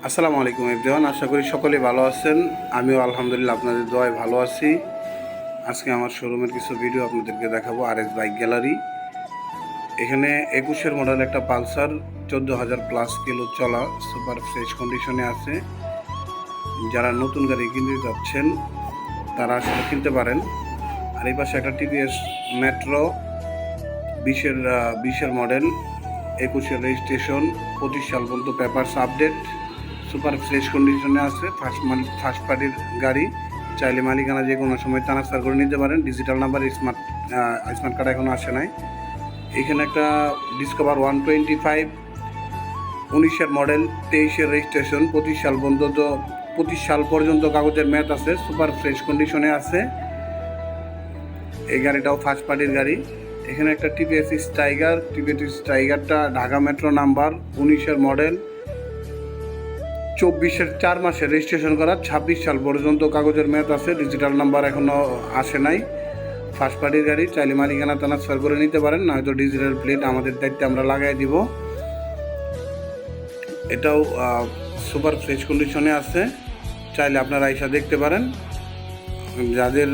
আসসালামু আলাইকুম এভরিওয়ান, আশা করি সকলে ভালো আছেন। আমিও আলহামদুলিল্লাহ আপনাদের দোয়ায় ভালো আছি। আজকে আমার শোরুমের কিছু ভিডিও আপনাদেরকে দেখাবো। RS bike gallery. এখানে 21-এর মডেল একটা পালসার 14,000+ কিলো চলা সুপার ফ্রেশ কন্ডিশনে আছে। যারা নতুন গাড়ি কিনতে যাচ্ছেন তারা আসলে কিনতে পারেন। আর এই পাশে একটা TVS মেট্রো 20-এর মডেল, 21-এর রেজিস্ট্রেশন, 25 সাল পর্যন্ত পেপারস আপডেট, সুপার ফ্রেশ কন্ডিশনে আছে। ফার্স্ট পার্টির গাড়ি, চাইলে মালিকানা যে কোনো সময় ট্রান্সফার করে নিতে পারেন। ডিজিটাল নাম্বার, স্মার্ট কার্ড এখনও আসে নাই। এখানে একটা ডিসকভার 125 19-এর মডেল, 23-এর রেজিস্ট্রেশন, 25 সাল পর্যন্ত কাগজের মেয়াদ আছে, সুপার ফ্রেশ কন্ডিশনে আছে। এই গাড়িটাও ফার্স্ট পার্টির গাড়ি। এখানে একটা TVS টাইগারটা ঢাকা মেট্রো নাম্বার, 19-এর মডেল, 24-এর 4 মাসে রেজিস্ট্রেশন করা, 26 সাল পর্যন্ত কাগজের মেয়াদ আছে। ডিজিটাল নাম্বার এখনও আসে নাই। ফার্স্ট পার্টির গাড়ি, চাইলে মালিকানা ট্রান্সফার করে নিতে পারেন, নয়তো ডিজিটাল প্লেট আমাদের দায়িত্বে আমরা লাগাই দিব। এটাও সুপার ফ্রেশ কন্ডিশনে আছে, চাইলে আপনারা আইসা দেখতে পারেন। যাদের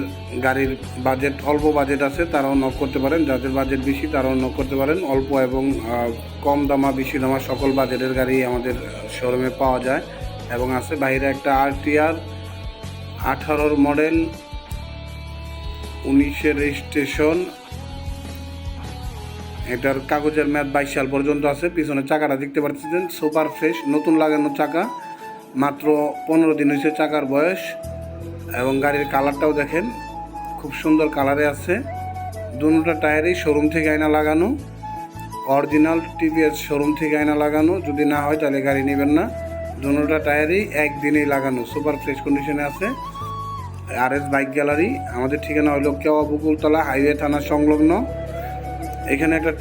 গাড়ির বাজেট অল্প বাজেট আছে তারাও নক করতে পারেন, যাদের বাজেট বেশি তারাও নক করতে পারেন। অল্প এবং কম দামা বেশি দামা সকল বাজেটের গাড়ি আমাদের শোরুমে পাওয়া যায় এবং আছে। বাইরে একটা RTR 18-র মডেল, 19-এর রেজিস্ট্রেশন, এটার কাগজের মেয়াদ 22 সাল পর্যন্ত আছে। পিছনে চাকাটা দেখতে পাচ্ছেন সুপার ফ্রেশ, নতুন লাগানো চাকা, মাত্র 15 দিন হয়েছে চাকার বয়স। এবং গাড়ির কালারটাও দেখেন, খুব সুন্দর কালারে আছে। দুটো টায়ারেই শোরুম থেকে আয়না লাগানো, অরিজিনাল TVS শোরুম থেকে আয়না লাগানো। যদি না হয় তাহলে গাড়ি নেবেন না। দুটো টায়ারই একদিনেই লাগানো, সুপার ফ্রেশ কন্ডিশনে আছে। RS বাইক গ্যালারি, আমাদের ঠিকানা হলো কেওয়া বকুলতলা হাইওয়ে থানা সংলগ্ন। এখানে একটা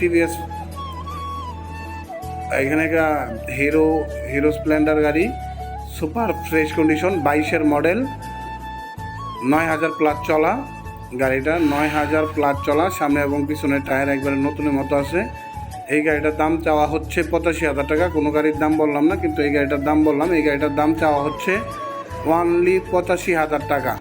হিরো স্প্লেন্ডার গাড়ি, সুপার ফ্রেশ কন্ডিশন, 22-এর মডেল, 9,000+ চলা গাড়িটা, 9,000+ চলা। সামনে এবং পিছনের টায়ার একবারে নতুনের মতো আছে। এই গাড়িটার দাম চাওয়া হচ্ছে 85,000 টাকা। কোনো গাড়ির দাম বললাম না, কিন্তু এই গাড়িটার দাম বললাম। এই গাড়িটার দাম চাওয়া হচ্ছে অনলি 85,000 টাকা।